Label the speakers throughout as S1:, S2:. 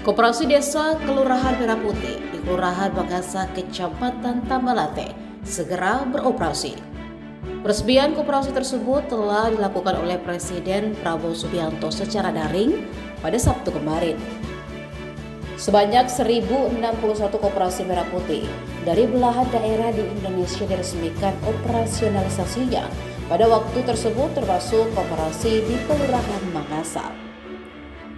S1: Koperasi Desa Kelurahan Merah Putih di Kelurahan Makassar, Kecamatan Tamalate segera beroperasi. Peresmian koperasi tersebut telah dilakukan oleh Presiden Prabowo Subianto secara daring pada Sabtu kemarin. Sebanyak 1.061 koperasi merah putih dari belahan daerah di Indonesia diresmikan operasionalisasinya pada waktu tersebut, termasuk koperasi di Kelurahan Makassar.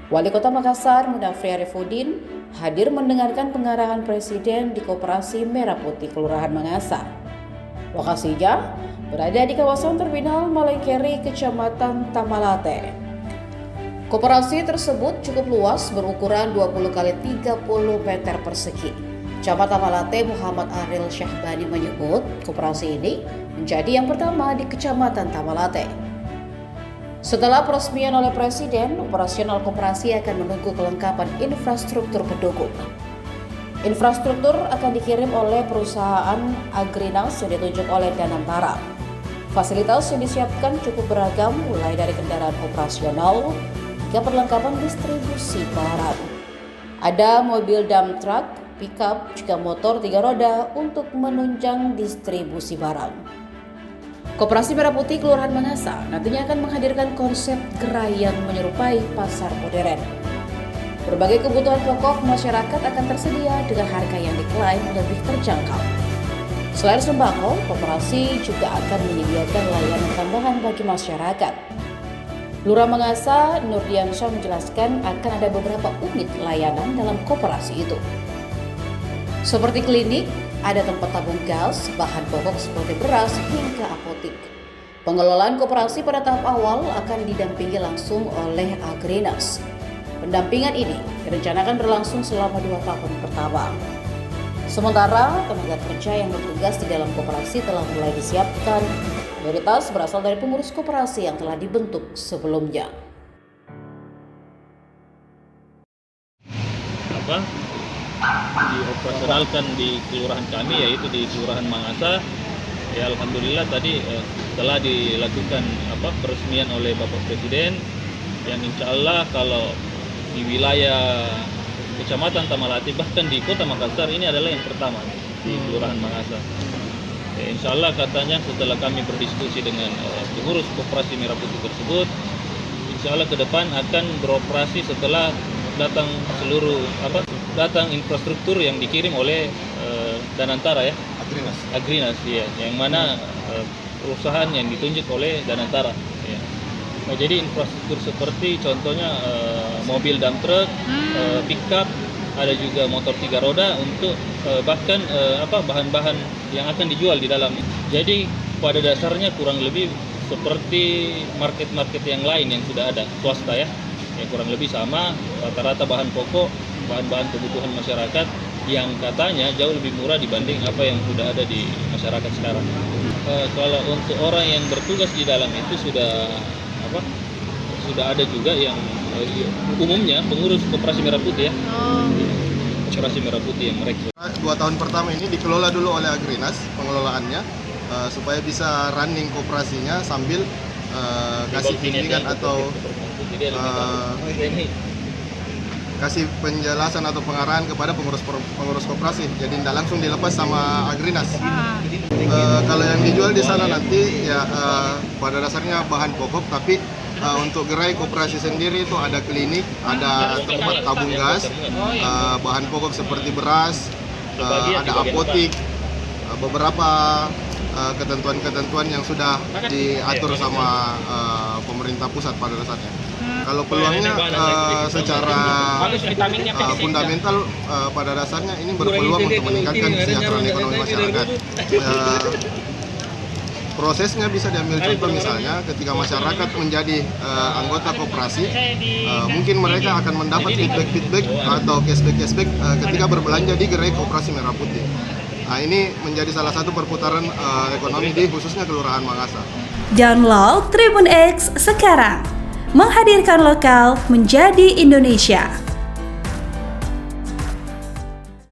S1: Wali Kota Makassar, Mudafri Arifudin, hadir mendengarkan pengarahan Presiden di Koperasi Merah Putih Kelurahan Makassar. Lokasinya berada di kawasan Terminal Malengkeri, Kecamatan Tamalate. Koperasi tersebut cukup luas, berukuran 20 x 30 meter persegi. Camat Tamalate Muhammad Aril Syahbani menyebut koperasi ini menjadi yang pertama di Kecamatan Tamalate. Setelah peresmian oleh Presiden, operasional koperasi akan menunggu kelengkapan infrastruktur pendukung. Infrastruktur akan dikirim oleh perusahaan Agrinas yang ditunjuk oleh Danantara. Fasilitas yang disiapkan cukup beragam, mulai dari kendaraan operasional hingga perlengkapan distribusi barang. Ada mobil dump truck, pickup, juga motor 3 roda untuk menunjang distribusi barang. Koperasi Merah Putih Kelurahan Makassar nantinya akan menghadirkan konsep gerai yang menyerupai pasar modern. Berbagai kebutuhan pokok masyarakat akan tersedia dengan harga yang diklaim lebih terjangkau. Selain sembako, koperasi juga akan menyediakan layanan tambahan bagi masyarakat. Lurah Makassar, Nurdiansyah menjelaskan akan ada beberapa unit layanan dalam koperasi itu. Seperti klinik, ada tempat tabung gas, bahan pokok seperti beras, hingga apotik. Pengelolaan koperasi pada tahap awal akan didampingi langsung oleh Agrinas. Pendampingan ini direncanakan berlangsung selama 2 tahun pertama. Sementara tenaga kerja yang bertugas di dalam koperasi telah mulai disiapkan, mayoritas berasal dari pengurus koperasi yang telah dibentuk sebelumnya.
S2: Dioperasionalkan di kelurahan kami, yaitu di Kelurahan Makassar. Ya, alhamdulillah tadi telah dilakukan peresmian oleh Bapak Presiden, yang insya Allah kalau di wilayah Kecamatan Tamalate bahkan di Kota Makassar ini adalah yang pertama di Kelurahan Makassar. Ya, insya Allah katanya setelah kami berdiskusi dengan pengurus Koperasi Merah Putih tersebut, insya Allah ke depan akan beroperasi setelah datang infrastruktur yang dikirim oleh Danantara, ya, Agrinas, ya, yang mana perusahaan yang ditunjuk oleh Danantara, ya. Nah, jadi infrastruktur seperti contohnya mobil dump truck, pickup, ada juga motor 3 roda untuk bahkan bahan-bahan yang akan dijual di dalam. Jadi pada dasarnya kurang lebih seperti market-market yang lain yang sudah ada swasta, ya. Yang kurang lebih sama, rata-rata bahan pokok, bahan-bahan kebutuhan masyarakat yang katanya jauh lebih murah dibanding apa yang sudah ada di masyarakat sekarang. Kalau untuk orang yang bertugas di dalam itu sudah ada juga yang umumnya pengurus Koperasi Merah Putih, ya. Koperasi Merah Putih yang mereka.
S3: 2 tahun pertama ini dikelola dulu oleh Agrinas pengelolaannya, supaya bisa running koperasinya sambil kasih bimbingan atau kasih penjelasan atau pengarahan kepada pengurus koperasi. Jadi tidak langsung dilepas sama Agrinas. Kalau yang dijual di sana nanti ya pada dasarnya bahan pokok, tapi untuk gerai koperasi sendiri itu ada klinik, ada tempat tabung gas, bahan pokok seperti beras, ada apotik, beberapa ketentuan-ketentuan yang sudah diatur sama pemerintah pusat pada dasarnya. Kalau peluangnya secara fundamental pada dasarnya ini berpeluang untuk meningkatkan kesejahteraan ekonomi masyarakat. Prosesnya bisa diambil contoh misalnya ketika masyarakat menjadi anggota koperasi, mungkin mereka akan mendapat feedback atau cashback ketika berbelanja di gerai Koperasi Merah Putih. Nah, ini menjadi salah satu perputaran ekonomi di khususnya Kelurahan Makassar.
S4: Download Tribun X sekarang, menghadirkan lokal menjadi Indonesia.